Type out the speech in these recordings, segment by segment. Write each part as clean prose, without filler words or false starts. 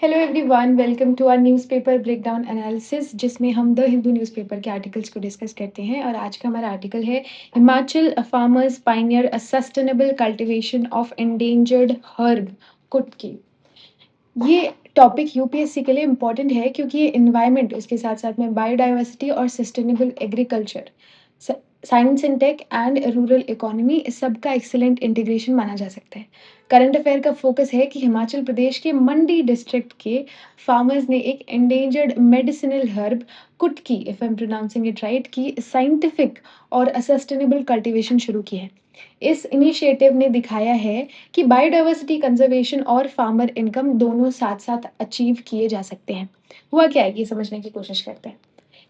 Hello everyone, welcome to our newspaper breakdown analysis जिसमें हम the Hindu newspaper के articles को डिस्कस करते हैं। और आज का हमारा आर्टिकल है Himachal farmers pioneer a sustainable cultivation of endangered herb kutki. ये टॉपिक यूपीएससी के लिए इम्पॉर्टेंट है क्योंकि ये इन्वायरमेंट, उसके साथ साथ में बायोडाइवर्सिटी और sustainable agriculture, science and tech and rural economy, इस सब का एक्सीलेंट इंटीग्रेशन माना जा सकता है। करंट अफेयर का फोकस है कि हिमाचल प्रदेश के मंडी डिस्ट्रिक्ट के फार्मर्स ने एक एंडेंजर्ड मेडिसिनल हर्ब कुटकी, if I am pronouncing it right, की साइंटिफिक और सस्टेनेबल कल्टीवेशन शुरू की है। इस इनिशिएटिव ने दिखाया है कि बायोडाइवर्सिटी कंजर्वेशन और फार्मर इनकम दोनों साथ साथ अचीव किए जा सकते हैं। हुआ क्या है, ये समझने की कोशिश करते हैं।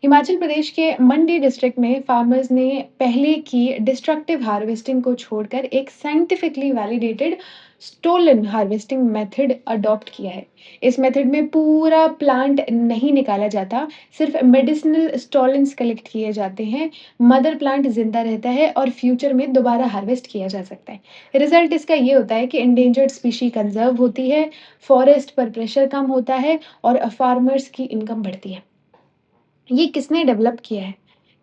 हिमाचल प्रदेश के मंडी डिस्ट्रिक्ट में फार्मर्स ने पहले की डिस्ट्रक्टिव हार्वेस्टिंग को छोड़कर एक scientifically validated stolon harvesting method adopt किया है। इस मेथड में पूरा प्लांट नहीं निकाला जाता, सिर्फ मेडिसिनल स्टोलेंस कलेक्ट किए जाते हैं। मदर प्लांट जिंदा रहता है और फ्यूचर में दोबारा हार्वेस्ट किया जा सकता है। रिजल्ट इसका ये होता है कि एंडेंजर्ड स्पीशी कंजर्व होती है, फॉरेस्ट पर प्रेशर कम होता है और फार्मर्स की इनकम बढ़ती है। ये किसने डेवलप किया है?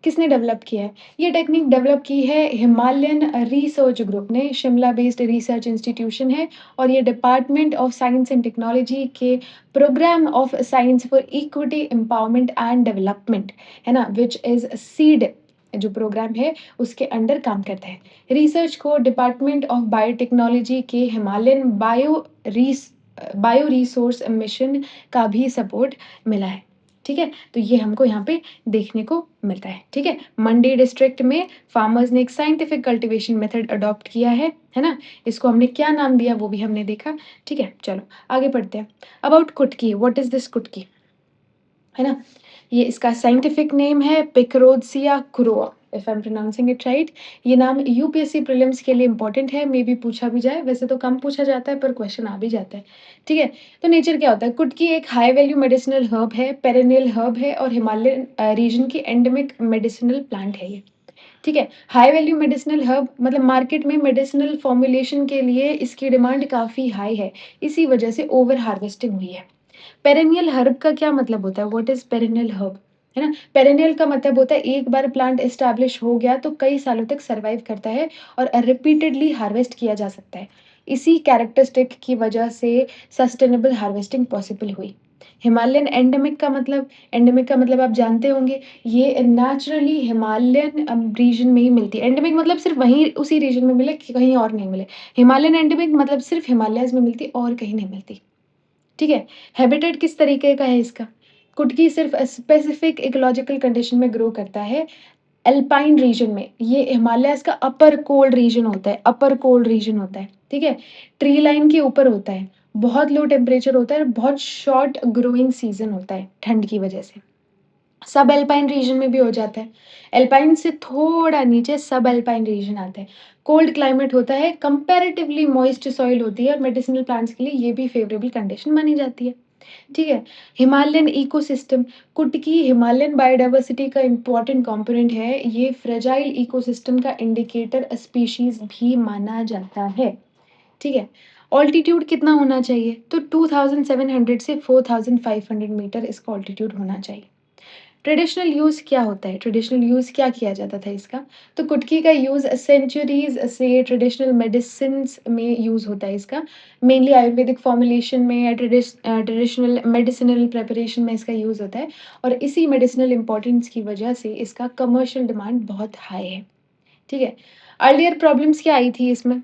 किसने डेवलप किया है? ये टेक्निक डेवलप की है हिमालयन रिसर्च ग्रुप ने, शिमला बेस्ड रिसर्च इंस्टीट्यूशन है। और ये department of science and technology के program of science for equity empowerment and development, है ना, विच इज सीड, जो प्रोग्राम है उसके अंडर काम करता है। रिसर्च को डिपार्टमेंट ऑफ बायोटेक्नोलॉजी के हिमालयन बायो रिसोर्स मिशन का भी सपोर्ट मिला है। ठीक है, तो ये हमको यहाँ पे देखने को मिलता है। ठीक है, मंडी डिस्ट्रिक्ट में फार्मर्स ने एक साइंटिफिक कल्टीवेशन मेथड अडॉप्ट किया है ना। इसको हमने क्या नाम दिया वो भी हमने देखा। ठीक है, चलो आगे पढ़ते हैं। अबाउट कुटकी, व्हाट इज दिस कुटकी, है ना। ये इसका साइंटिफिक नेम है picrorhiza kurroa, if I am pronouncing it right. ये नाम यूपीएससी प्रीलिम्स के लिए इंपॉर्टेंट है, मे बी पूछा भी जाए, वैसे तो कम पूछा जाता है पर क्वेश्चन आ भी जाता है। ठीक है, तो नेचर क्या होता है, कुटकी एक हाई वैल्यू मेडिसिनल हर्ब है, पेरेनियल हर्ब है और हिमालयन रीजन की एंडेमिक मेडिसिनल प्लांट है ये। ठीक है, हाई वैल्यू मेडिसिनल हर्ब मतलब मार्केट में मेडिसिनल फॉर्मुलेशन के लिए इसकी डिमांड काफी हाई है, इसी वजह से ओवर हार्वेस्टिंग हुई है। पेरेनियल हर्ब का क्या मतलब होता है, व्हाट इज पेरेनियल हर्ब, है ना। पेरेनियल का मतलब होता है एक बार प्लांट एस्टैब्लिश हो गया तो कई सालों तक सरवाइव करता है और रिपीटेडली हार्वेस्ट किया जा सकता है। इसी कैरेक्टरिस्टिक की वजह से सस्टेनेबल हार्वेस्टिंग पॉसिबल हुई। हिमालयन एंडेमिक का मतलब आप जानते होंगे, ये नेचुरली हिमालयन रीजन में ही मिलती है। एंडेमिक मतलब सिर्फ वहीं उसी रीजन में मिले, कहीं और नहीं मिले। हिमालयन एंडेमिक मतलब सिर्फ हिमालयस में मिलती और कहीं नहीं मिलती। ठीक है, हैबिटेट किस तरीके का है इसका, कुटकी सिर्फ स्पेसिफिक इकोलॉजिकल कंडीशन में ग्रो करता है। एल्पाइन रीजन में, ये हिमालयस का अपर कोल्ड रीजन होता है, अपर कोल्ड रीजन होता है। ठीक है, ट्री लाइन के ऊपर होता है, बहुत लो टेम्परेचर होता है, बहुत शॉर्ट ग्रोइंग सीजन होता है ठंड की वजह से। सब एल्पाइन रीजन में भी हो जाता है। एल्पाइन से थोड़ा नीचे सब एल्पाइन रीजन आता है। कोल्ड क्लाइमेट होता है, कंपैरेटिवली मॉइस्ट सॉइल होती है और मेडिसिनल प्लांट्स के लिए ये भी फेवरेबल कंडीशन मानी जाती है। ठीक है, हिमालयन इकोसिस्टम, कुटकी हिमालयन बायोडाइवर्सिटी का इंपॉर्टेंट कंपोनेंट है। ये फ्रेजाइल इकोसिस्टम का इंडिकेटर स्पीशीज भी माना जाता है। ठीक है, ऑल्टीट्यूड कितना होना चाहिए, तो 2700 से 4500 मीटर इसका ऑल्टीट्यूड होना चाहिए। ट्रेडिशनल यूज़ क्या होता है, ट्रेडिशनल यूज़ क्या किया जाता था इसका, तो कुटकी का यूज़ सेंचुरीज से ट्रेडिशनल मेडिसिन्स में यूज़ होता है इसका। मेनली आयुर्वेदिक फॉर्मुलेशन में या ट्रेडिशनल मेडिसिनल प्रिपरेशन में इसका यूज़ होता है। और इसी मेडिसिनल इंपॉर्टेंस की वजह से इसका कमर्शियल डिमांड बहुत हाई है। ठीक है, अर्लियर प्रॉब्लम्स क्या आई थी इसमें।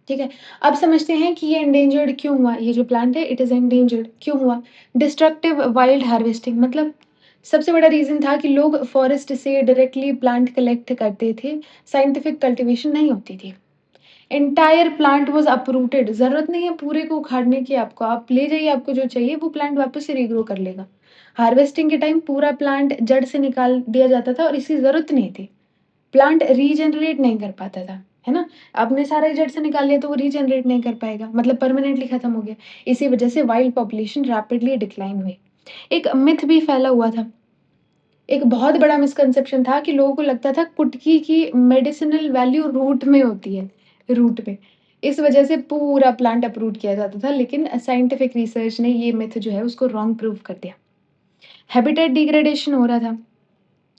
ठीक है, अब समझते हैं कि ये एंडेंजर्ड क्यों हुआ, ये जो प्लांट है इट इज एंडेंजर्ड क्यों हुआ। डिस्ट्रक्टिव वाइल्ड हार्वेस्टिंग मतलब सबसे बड़ा रीजन था कि लोग फॉरेस्ट से डायरेक्टली प्लांट कलेक्ट करते थे, साइंटिफिक कल्टीवेशन नहीं होती थी। एंटायर प्लांट वाज अपरूटेड, जरूरत नहीं है पूरे को उखाड़ने की, आपको आप ले जाइए, आपको जो चाहिए वो प्लांट वापस से रीग्रो कर लेगा। हार्वेस्टिंग के टाइम पूरा प्लांट जड़ से निकाल दिया जाता था और इसकी जरूरत नहीं थी। प्लांट रीजनरेट नहीं कर पाता था, है ना। आपने सारा ही जड़ से निकाल लिया तो वो रीजनरेट नहीं कर पाएगा, मतलब परमानेंटली खत्म हो गया। इसी वजह से वाइल्ड पॉपुलेशन रैपिडली डिक्लाइन हुई। एक मिथ भी फैला हुआ था, एक बहुत बड़ा मिसकंसेप्शन था कि लोगों को लगता था कुटकी की मेडिसिनल वैल्यू रूट में होती है, रूट में। इस वजह से पूरा प्लांट अप्रूव किया जाता था, लेकिन साइंटिफिक रिसर्च ने ये मिथ जो है उसको रॉन्ग प्रूव कर दिया। हैबिटेट डिग्रेडेशन हो रहा था।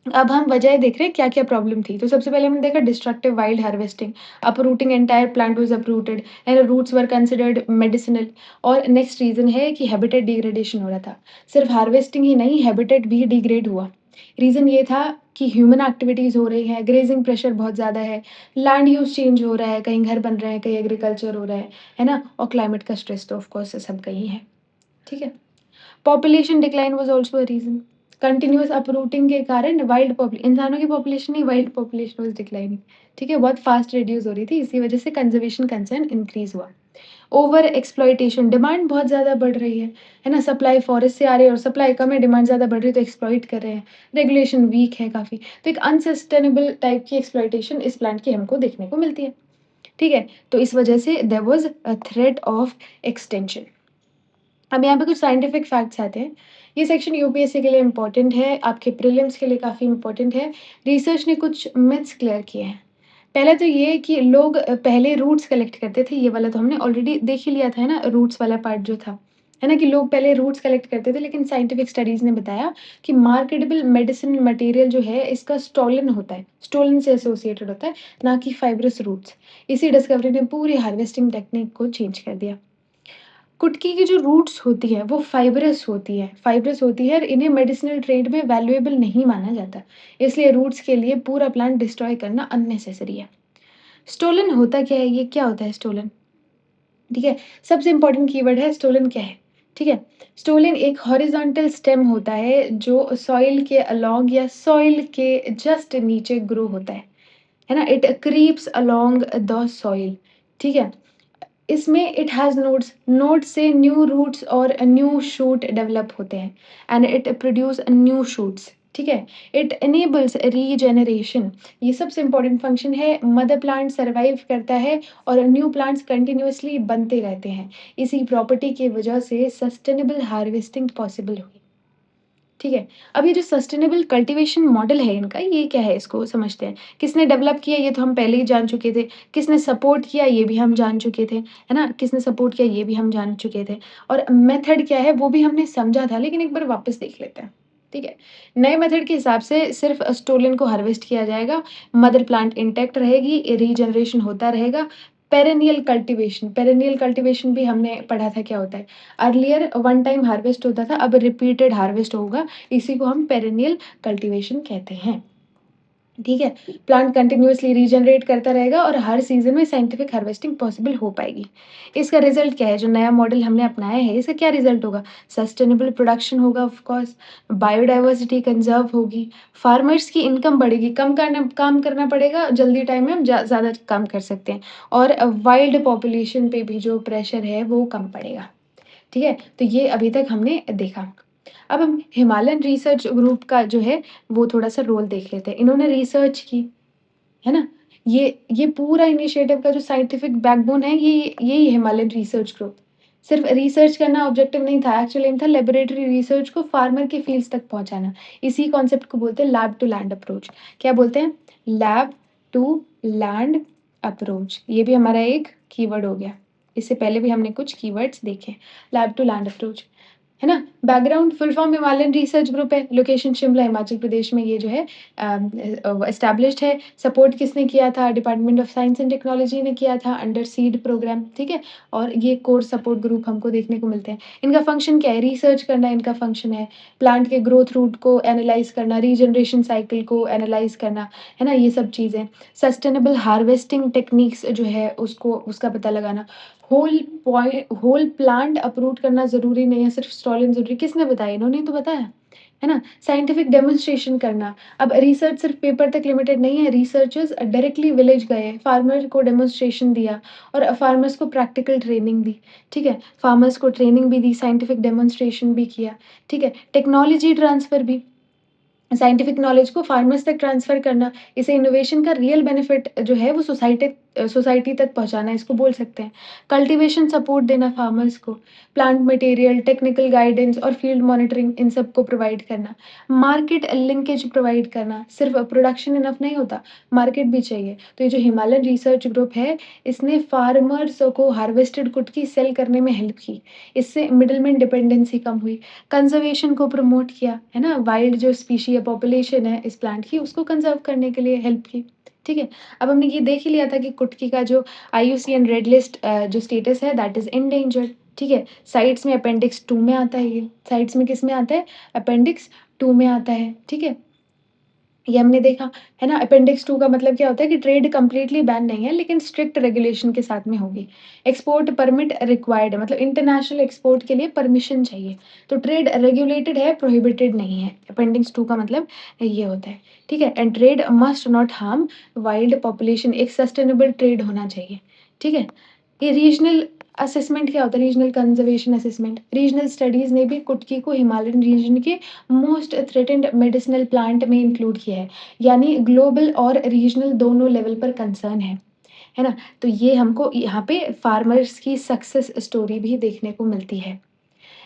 अब हम वजह देख रहे हैं क्या-क्या प्रॉब्लम थी। तो सबसे पहले हमने देखा destructive wild harvesting, uprooting entire plant was uprooted and roots were considered medicinal. और नेक्स्ट रीज़न है कि हैबिटेट डिग्रेडेशन हो रहा था। सिर्फ हार्वेस्टिंग ही नहीं, हैबिटेट भी डिग्रेड हुआ। रीज़न ये था कि ह्यूमन एक्टिविटीज़ हो रही है, ग्रेज़िंग प्रेशर बहुत ज़्यादा है, लैंड यूज़ चेंज हो रहा है, कहीं घर बन रहे हैं, कहीं एग्रीकल्चर हो रहा है ना? और क्लाइमेट का स्ट्रेस तो ऑफ कोर्स सबका ही है, ठीक है? Population decline was also a reason. Continuous uprooting के कारण वाइल्ड पॉपु इंसानों की पॉपुलेशन नहीं, वाइल्ड पॉपुलेशन वाज़ डिक्लाइनिंग, ठीक है? बहुत फ़ास्ट रिड्यूस हो रही थी, इसी वजह से कंज़र्वेशन कंसर्न इंक्रीज़ हुआ। ओवर एक्सप्लॉइटेशन, डिमांड बहुत ज़्यादा बढ़ रही है ना? सप्लाई फॉरेस्ट से आ रही है और सप्लाई कम है, डिमांड ज़्यादा बढ़ रही है तो एक्सप्लॉइट कर रहे हैं। रेगुलेशन वीक है काफ़ी, तो एक अनसस्टेनेबल टाइप की एक्सप्लॉइटेशन इस प्लांट की हमको देखने को मिलती है, ठीक है? तो इस वजह से there was a threat of extinction. अब यहाँ पे कुछ साइंटिफिक फैक्ट्स आते हैं। ये सेक्शन यूपीएससी के लिए इम्पोर्टेंट है, आपके प्रीलिम्स के लिए काफ़ी इम्पोर्टेंट है। रिसर्च ने कुछ मिथ्स क्लियर किए हैं। पहला तो ये कि लोग पहले रूट्स कलेक्ट करते थे, ये वाला तो हमने ऑलरेडी देख ही लिया था, है ना? रूट्स वाला पार्ट जो था, है ना? कि लोग पहले रूट्स कलेक्ट करते थे, लेकिन साइंटिफिक स्टडीज़ ने बताया कि मार्केटेबल मेडिसिन मटेरियल जो है, इसका स्टोलन होता है, स्टोलन से एसोसिएटेड होता है, ना कि फाइब्रस रूट्स। इसी डिस्कवरी ने पूरी हार्वेस्टिंग टेक्निक को चेंज कर दिया। कुटकी की जो रूट्स होती है वो फाइब्रस होती है और इन्हें मेडिसिनल ट्रेड में वैल्यूएबल नहीं माना जाता। इसलिए रूट्स के लिए पूरा प्लांट डिस्ट्रॉय करना अननेसेसरी है। स्टोलन होता क्या है? ये क्या होता है स्टोलन? ठीक है? सबसे इम्पोर्टेंट कीवर्ड है स्टोलन क्या है? ठीक है? स्टोलन एक हॉरिज़ॉन्टल स्टेम होता है जो सॉइल के अलोंग या सॉइल के जस्ट नीचे ग्रो होता है ना? It creeps along the soil, ठीक है? इसमें इट हैज़ नोड्स, नोड्स से न्यू रूट्स और न्यू शूट डेवलप होते हैं and it produce new shoots, ठीक है? इट एनेबल्स रीजेनरेशन, ये सबसे इम्पोर्टेंट फंक्शन है। मदर प्लांट सर्वाइव करता है और न्यू प्लांट्स कंटिन्यूअसली बनते रहते हैं। इसी प्रॉपर्टी की वजह से सस्टेनेबल हार्वेस्टिंग पॉसिबल हुई। ठीक है। अब ये जो सस्टेनेबल कल्टीवेशन मॉडल है इनका, ये क्या है इसको समझते हैं। किसने डेवलप किया ये तो हम पहले ही जान चुके थे। किसने सपोर्ट किया ये भी हम जान चुके थे, है ना? किसने सपोर्ट किया ये भी हम जान चुके थे और मेथड क्या है वो भी हमने समझा था, लेकिन एक बार वापस देख लेते हैं। ठीक है। नए मेथड के हिसाब से सिर्फ़ स्टोलन को हार्वेस्ट किया जाएगा, मदर प्लांट इंटैक्ट रहेगी, रीजनरेशन होता रहेगा। पेरेनियल कल्टीवेशन भी हमने पढ़ा था क्या होता है। अर्लियर वन टाइम हार्वेस्ट होता था, अब रिपीटेड हार्वेस्ट होगा, इसी को हम पेरेनियल कल्टीवेशन कहते हैं। ठीक है? प्लांट कंटिन्यूअसली रीजनरेट करता रहेगा और हर सीज़न में साइंटिफिक हार्वेस्टिंग पॉसिबल हो पाएगी। इसका रिज़ल्ट क्या है? जो नया मॉडल हमने अपनाया है, इसका क्या रिज़ल्ट होगा? सस्टेनेबल प्रोडक्शन होगा ऑफ कोर्स, बायोडायवर्सिटी कंज़र्व होगी, फार्मर्स की इनकम बढ़ेगी, कम करना काम करना पड़ेगा, जल्दी टाइम में हम ज़्यादा काम कर सकते हैं और वाइल्ड पॉपुलेशन पे भी जो प्रेशर है, वो कम पड़ेगा। ठीक है? तो ये अभी तक हमने देखा। अब हम हिमालयन रिसर्च ग्रुप का जो है वो थोड़ा-सा रोल देख लेते हैं। इन्होंने रिसर्च की, है ना? ये पूरा इनिशिएटिव का जो साइंटिफिक बैकबोन है ये यही हिमालयन रिसर्च ग्रुप। सिर्फ रिसर्च करना ऑब्जेक्टिव नहीं था, एक्चुअली एम था लैबोरेटरी रिसर्च को फार्मर के फील्ड्स तक पहुँचाना। इसी कॉन्सेप्ट को बोलते हैं लैब टू लैंड अप्रोच। क्या बोलते हैं? Lab to land approach. ये भी हमारा एक कीवर्ड हो गया। इससे पहले भी हमने कुछ कीवर्ड्स देखे। Lab to land approach. है ना? Background full form Himalayan research group है, लोकेशन शिमला हिमाचल प्रदेश में ये जो है एस्टैब्लिश्ड है। सपोर्ट किसने किया था? Department of science and technology ने किया था अंडर सीड प्रोग्राम, ठीक है? और ये कोर सपोर्ट ग्रुप हमको देखने को मिलते हैं। इनका फंक्शन क्या है? रिसर्च करना इनका फंक्शन है, प्लांट के ग्रोथ रूट को एनालाइज़ करना, रीजनरेशन साइकिल को एनालाइज़ करना, है ना? ये सब चीज़ें। सस्टेनेबल हार्वेस्टिंग टेक्निक्स जो है उसको उसका पता लगाना। होल प्लांट अप्रूट करना ज़रूरी नहीं है, सिर्फ स्टॉलिन ज़रूरी किसने बताया? इन्होंने ही तो बताया, है ना? साइंटिफिक डेमोंस्ट्रेशन करना। अब रिसर्च सिर्फ पेपर तक लिमिटेड नहीं है, रिसर्चर्स डायरेक्टली विलेज गए, फार्मर को डेमोंस्ट्रेशन दिया और फार्मर्स को प्रैक्टिकल ट्रेनिंग दी, ठीक है? फार्मर्स को ट्रेनिंग भी दी, साइंटिफिक डेमोंस्ट्रेशन भी किया, ठीक है? टेक्नोलॉजी ट्रांसफर भी। साइंटिफिक नॉलेज को फार्मर्स तक ट्रांसफ़र करना, इसे इनोवेशन का रियल बेनिफिट जो है वो सोसाइटी सोसाइटी तक पहुँचाना इसको बोल सकते हैं। कल्टीवेशन सपोर्ट देना फार्मर्स को, प्लांट मटेरियल, टेक्निकल गाइडेंस और फील्ड मॉनिटरिंग इन सबको प्रोवाइड करना। मार्केट लिंकेज प्रोवाइड करना, सिर्फ प्रोडक्शन इनफ नहीं होता, मार्केट भी चाहिए। तो ये जो हिमालयन रिसर्च ग्रुप है, इसने फार्मर्स को हार्वेस्टेड कुटकी सेल करने में हेल्प की। इससे मिडलमैन डिपेंडेंसी कम हुई। कंज़र्वेशन को प्रमोट किया, है ना? वाइल्ड जो स्पीशी है, पॉपुलेशन है इस प्लांट की, उसको कंज़र्व करने के लिए हेल्प की। ठीक है? अब हमने ये देख ही लिया था कि कुटकी का जो आईयूसीएन रेड लिस्ट जो स्टेटस है दैट इज़ एंडेंजर्ड। ठीक है? साइट्स में अपेंडिक्स 2 में आता है ये। साइट्स में किस में आता है? अपेंडिक्स 2 में आता है। ठीक है? ये हमने देखा, है ना? अपेंडिक्स 2 का मतलब क्या होता है कि ट्रेड कंप्लीटली बैन नहीं है, लेकिन स्ट्रिक्ट रेगुलेशन के साथ में होगी। एक्सपोर्ट परमिट रिक्वायर्ड है, मतलब इंटरनेशनल एक्सपोर्ट के लिए परमिशन चाहिए। तो ट्रेड रेगुलेटेड है, प्रोहिबिटेड नहीं है। अपेंडिक्स 2 का मतलब ये होता है, ठीक है? And trade must not harm wild population, एक सस्टेनेबल ट्रेड होना चाहिए, ठीक है? ये रीजनल असेसमेंट क्या होता है? Regional conservation assessment. Regional studies ने भी कुटकी को हिमालयन रीजन के मोस्ट थ्रेटेंड मेडिसिनल प्लांट में इंक्लूड किया है, यानी ग्लोबल और रीजनल दोनों लेवल पर कंसर्न है ना? तो ये हमको यहाँ पे फार्मर्स की सक्सेस स्टोरी भी देखने को मिलती है।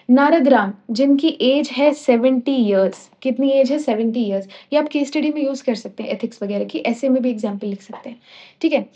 नारद राम, जिनकी एज है 70 इयर्स, कितनी एज है? 70 इयर्स। ये आप केस स्टडी में यूज़ कर सकते हैं एथिक्स वगैरह की, ऐसे में भी एग्ज़ाम्पल लिख सकते हैं, ठीक है?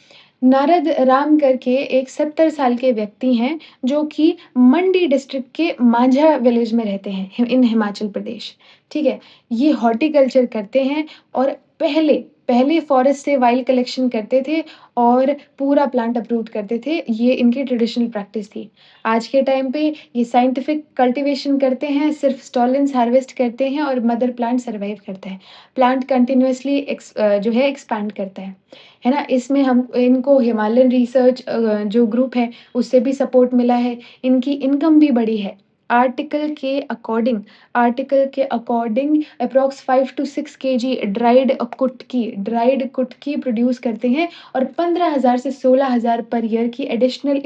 नारद राम करके एक 70 साल के व्यक्ति हैं, जो कि मंडी डिस्ट्रिक्ट के मांझा विलेज में रहते हैं, इन हिमाचल प्रदेश, ठीक है? ये हॉर्टिकल्चर करते हैं और पहले पहले फॉरेस्ट से वाइल्ड कलेक्शन करते थे और पूरा प्लांट अप्रूव करते थे, ये इनकी ट्रेडिशनल प्रैक्टिस थी। आज के टाइम पे ये साइंटिफिक कल्टीवेशन करते हैं, सिर्फ स्टॉलेंस हार्वेस्ट करते हैं और मदर प्लांट सर्वाइव करता है। प्लांट कंटिन्यूअसली जो है एक्सपैंड करता है ना? इसमें हम इनको हिमालयन रिसर्च जो ग्रुप है उससे भी सपोर्ट मिला है, इनकी इनकम भी बढ़ी है। आर्टिकल के according approx 5 to 6 KG dried kutki produce करते हैं और 15,000 से 16,000 पर ईयर की एडिशनल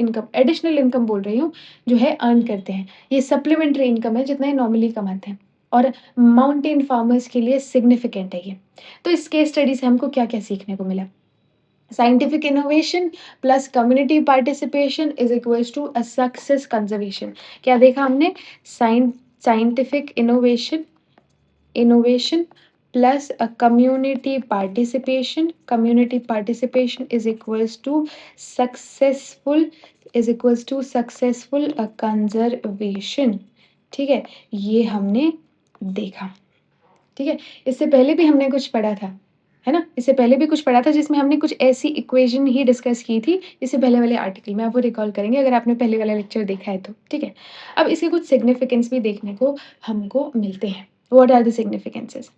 इनकम बोल रही हूँ, जो है अर्न करते हैं। ये सप्लीमेंट्री इनकम है, जितना ये नॉर्मली कमाते हैं और माउंटेन फार्मर्स के लिए सिग्निफिकेंट है ये। तो इस केस स्टडी से हमको क्या-क्या सीखने को मिला? Scientific innovation plus community participation is equals to a success conservation. क्या देखा हमने? Scientific innovation plus a community participation successful successful conservation. ठीक है? ये हमने देखा। ठीक है? इससे पहले भी हमने कुछ पढ़ा था, है ना? इससे पहले भी कुछ पढ़ा था जिसमें हमने कुछ ऐसी इक्वेशन ही डिस्कस की थी, इससे पहले वाले आर्टिकल में, आप वो रिकॉल करेंगे अगर आपने पहले वाला लेक्चर देखा है तो, ठीक है? अब इसके कुछ सिग्निफिकेंस भी देखने को हमको मिलते हैं। What are the significances?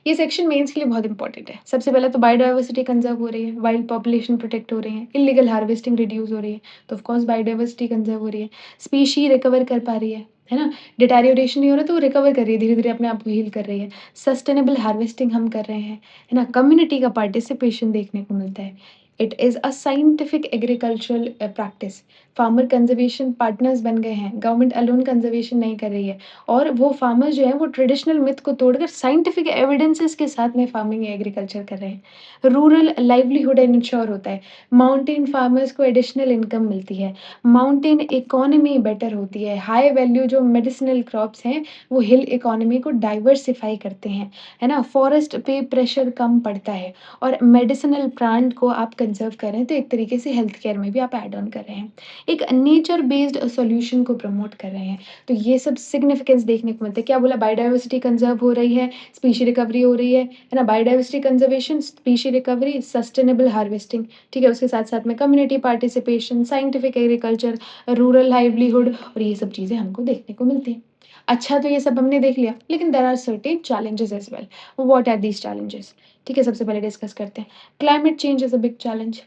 ये सेक्शन मेंस के लिए बहुत इंपॉर्टेंट है। सबसे पहले तो बायोडायवर्सिटी कंज़र्व हो रही है, वाइल्ड पॉपुलेशन प्रोटेक्ट हो रही है, इल्लीगल हार्वेस्टिंग रिड्यूस हो रही है, तो ऑफ कोर्स बायोडायवर्सिटी कंज़र्व हो रही है, स्पीशी रिकवर कर पा रही है ना? डिटेरियोरेशन नहीं हो रहा तो वो रिकवर कर रही है, धीरे-धीरे अपने आप को हील कर रही है। सस्टेनेबल हार्वेस्टिंग हम कर रहे हैं, है ना? कम्युनिटी का पार्टिसिपेशन देखने को मिलता है। It is a scientific agricultural practice. Farmer conservation partners बन गए हैं, गवर्नमेंट अलोन कंज़र्वेशन नहीं कर रही है और वो फार्मर्स जो हैं वो ट्रेडिशनल मिथ को तोड़कर साइंटिफिक एविडेंसेस के साथ में फार्मिंग या एग्रीकल्चर कर रहे हैं। रूरल लाइवलीहुड इंश्योर होता है, माउंटेन फार्मर्स को एडिशनल इनकम मिलती है, माउंटेन इकोनॉमी बेटर होती है, हाई वैल्यू जो मेडिसिनल क्रॉप्स हैं वो हिल इकोनॉमी को डाइवर्सिफ़ाई करते हैं, है ना? फॉरेस्ट पे प्रेशर कम पड़ता है और मेडिसिनल प्लांट को आप कंज़र्व कर रहे हैं, तो एक तरीके से हेल्थ केयर में भी आप ऐड ऑन कर रहे हैं। एक नेचर बेस्ड सॉल्यूशन को प्रमोट कर रहे हैं, तो ये सब सिग्निफिकेंस देखने को मिलता है। क्या बोला? बायोडायवर्सिटी कंज़र्व हो रही है, स्पीशी रिकवरी हो रही है ना? Biodiversity conservation, species recovery, sustainable harvesting, ठीक है? उसके साथ-साथ में community participation, scientific agriculture, rural livelihood और ये सब चीज़ें हमको देखने को मिलती हैं। अच्छा तो ये सब हमने देख लिया, लेकिन there are certain challenges as well. What are these challenges? ठीक है, सबसे पहले डिस्कस करते हैं। Climate change is a big challenge.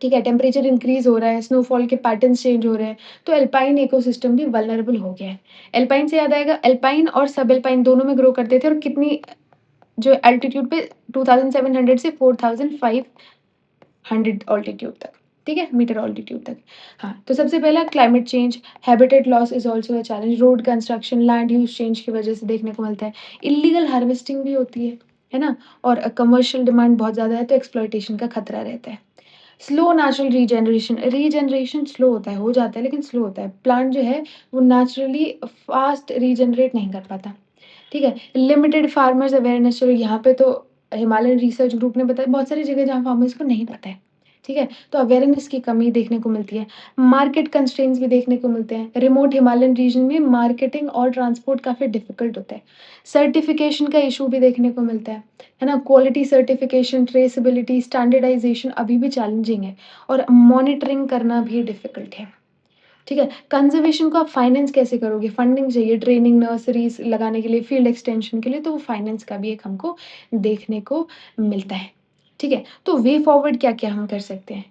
ठीक है, टेम्परेचर इंक्रीज़ हो रहा है, स्नोफॉल के पैटर्न्स चेंज हो रहे हैं, तो एल्पाइन इकोसिस्टम भी वल्नरेबल हो गया है। एल्पाइन से याद आएगा, एल्पाइन और सब एल्पाइन दोनों में ग्रो करते थे और कितनी जो एल्टीट्यूड पे 2700 से 4500 ऑल्टीट्यूड तक, ठीक है? मीटर ऑल्टीट्यूड तक। हाँ, तो सबसे पहला climate change, habitat loss is also a challenge, road construction, land use change की वजह से देखने को मिलता है। इल्लीगल हार्वेस्टिंग भी होती है ना? और कमर्शियल डिमांड बहुत ज़्यादा है, तो एक्सप्लॉइटेशन का खतरा रहता है। Slow natural regeneration, regeneration slow होता है, हो जाता है लेकिन स्लो होता है। प्लांट जो है वो नेचुरली फास्ट रीजनरेट नहीं कर पाता, ठीक है? लिमिटेड फार्मर्स अवेयरनेस, चलो यहाँ पे तो हिमालयन रिसर्च ग्रुप ने बताया, बहुत सारी जगह जहाँ फार्मर्स को नहीं पता है, ठीक है? तो अवेयरनेस की कमी देखने को मिलती है। मार्केट कंस्ट्रेंट्स भी देखने को मिलते हैं। रिमोट हिमालयन रीजन में मार्केटिंग और ट्रांसपोर्ट काफ़ी डिफ़िकल्ट होता है। सर्टिफ़िकेशन का इश्यू भी देखने को मिलता है ना? क्वालिटी सर्टिफ़िकेशन, ट्रेसेबिलिटी, स्टैंडर्डाइज़ेशन अभी भी चैलेंजिंग है और मॉनिटरिंग करना भी डिफ़िकल्ट है। ठीक है? कंज़र्वेशन को आप फाइनेंस कैसे करोगे? फंडिंग चाहिए, ट्रेनिंग, नर्सरीज़ लगाने के लिए, फील्ड एक्सटेंशन के लिए, तो वो फाइनेंस का भी एक हमको देखने को मिलता है। ठीक है? तो वे फॉरवर्ड क्या-क्या हम कर सकते हैं?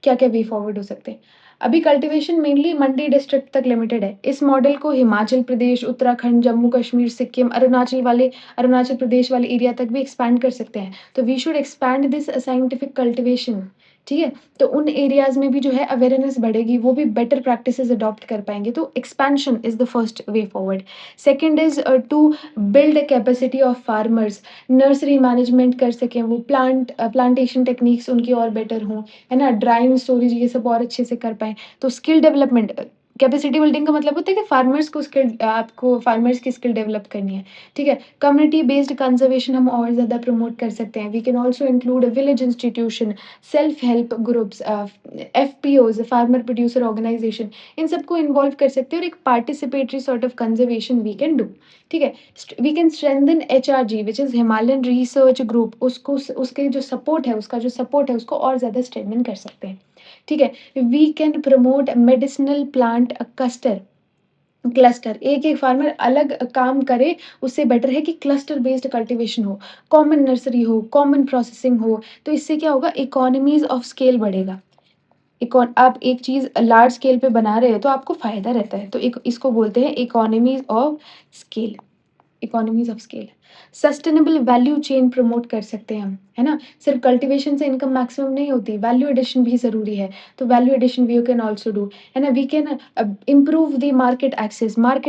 क्या-क्या वे फॉरवर्ड हो सकते हैं? अभी कल्टीवेशन मेनली मंडी डिस्ट्रिक्ट तक लिमिटेड है। इस मॉडल को हिमाचल प्रदेश, उत्तराखंड, जम्मू कश्मीर, सिक्किम, अरुणाचल प्रदेश वाले एरिया तक भी एक्सपैंड कर सकते हैं। तो we should expand this scientific cultivation, ठीक है? तो उन एरियाज़ में भी जो है अवेयरनेस बढ़ेगी, वो भी बेटर प्रैक्टिसेज़ अडॉप्ट कर पाएँगे, तो expansion is the first way forward. Second is to build capacity of farmers, nursery management कर सकें, वो प्लांटेशन टेक्निक्स उनकी और बेटर हों, है ना? ड्राइंग, स्टोरेज ये सब और अच्छे से कर पाएँ। तो स्किल डेवलपमेंट, कैपेसिटी बिल्डिंग का मतलब होता है कि आपको फार्मर्स की स्किल डेवलप करनी है, ठीक है? कम्युनिटी बेस्ड कंज़र्वेशन हम और ज़्यादा प्रमोट कर सकते हैं। We can also include village institution, self help groups, FPOs, farmer producer organisation, इन सबको इन्वॉल्व कर सकते हैं और एक participatory sort of conservation we can do, ठीक है? We can strengthen HRG which is Himalayan research group, उसको उसके जो सपोर्ट है, उसका जो सपोर्ट है उसको और ज़्यादा स्ट्रेंथन कर सकते हैं, ठीक है? We can promote medicinal plant cluster, एक-एक फार्मर अलग काम करे, उससे बेटर है कि क्लस्टर बेस्ड कल्टीवेशन हो, कॉमन नर्सरी हो, कॉमन प्रोसेसिंग हो, तो इससे क्या होगा, इकोनॉमीज़ ऑफ स्केल बढ़ेगा। आप एक चीज़ लार्ज स्केल पे बना रहे हो तो आपको फ़ायदा रहता है, तो एक इसको बोलते हैं scale economies of scale. Sustainable value chain promote कर सकते हैं हम, है ना? सिर्फ़ कल्टीवेशन से इनकम मैक्सिमम नहीं होती, वैल्यू एडिशन भी ज़रूरी है। तो value addition we can also do, है ना? We can improve the market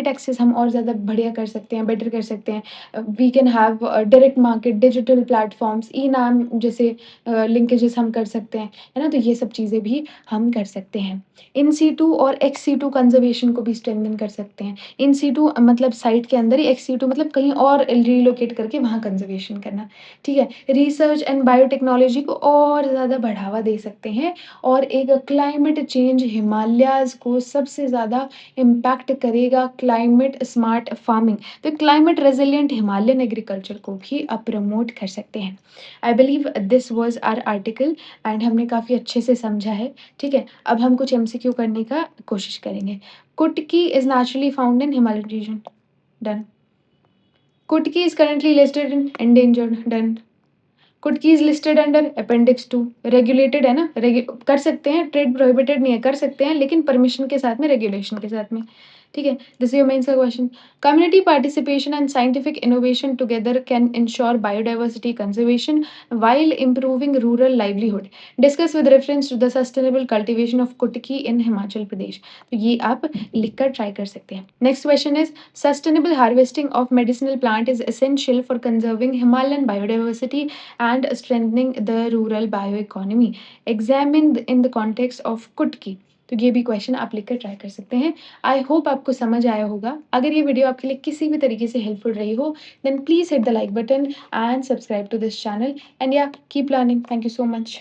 access हम और ज़्यादा बढ़िया कर सकते हैं, बेटर कर सकते हैं। We can have direct market, digital platforms, e NAM जैसे लिंकेजेस हम कर सकते हैं, है ना? तो ये सब चीज़ें भी हम कर सकते हैं। इन सीटू और एक्स सीटू कंज़र्वेशन को भी स्ट्रेंथन कर सकते हैं। इन सीटू मतलब साइट के अंदर ही, एक्स सीटू मतलब कहीं और रिलोकेट करके वहाँ कंज़र्वेशन करना, ठीक है? रिसर्च एंड बायोटेक्नोलॉजी को और ज़्यादा बढ़ावा दे सकते हैं और एक क्लाइमेट चेंज हिमालयाज़ को सबसे ज़्यादा इम्पैक्ट करेगा, क्लाइमेट स्मार्ट फार्मिंग। तो क्लाइमेट रेज़िलिएंट हिमालयन एग्रीकल्चर को भी आप प्रमोट कर सकते हैं। I believe this was our article and हमने काफ़ी अच्छे से समझा है, ठीक है? अब हम कुछ एमसीक्यू करने का कोशिश करेंगे। Kutki is naturally found in Himalayan region. Done. Kutki is currently listed in endangered. Done. Kutki is listed under Appendix 2. Regulated है ना? कर सकते हैं, ट्रेड प्रोहिबिटेड नहीं है, कर सकते हैं लेकिन परमिशन के साथ में, रेगुलेशन के साथ में, ठीक है? दिस इज योर मेंस का question. Community participation and scientific innovation together can ensure biodiversity conservation while improving rural livelihood. Discuss with reference to the sustainable cultivation of कुटकी in हिमाचल प्रदेश। तो ये आप लिखकर ट्राई कर सकते हैं। Next question is sustainable harvesting of medicinal plant is essential for conserving Himalayan biodiversity and strengthening the rural bioeconomy. Examine in the context of कुटकी। तो ये भी क्वेश्चन आप लिखकर ट्राई कर सकते हैं। आई होप आपको समझ आया होगा। अगर ये वीडियो आपके लिए किसी भी तरीके से हेल्पफुल रही हो, then please hit the like button and subscribe to this channel. And yeah, keep learning. Thank you so much.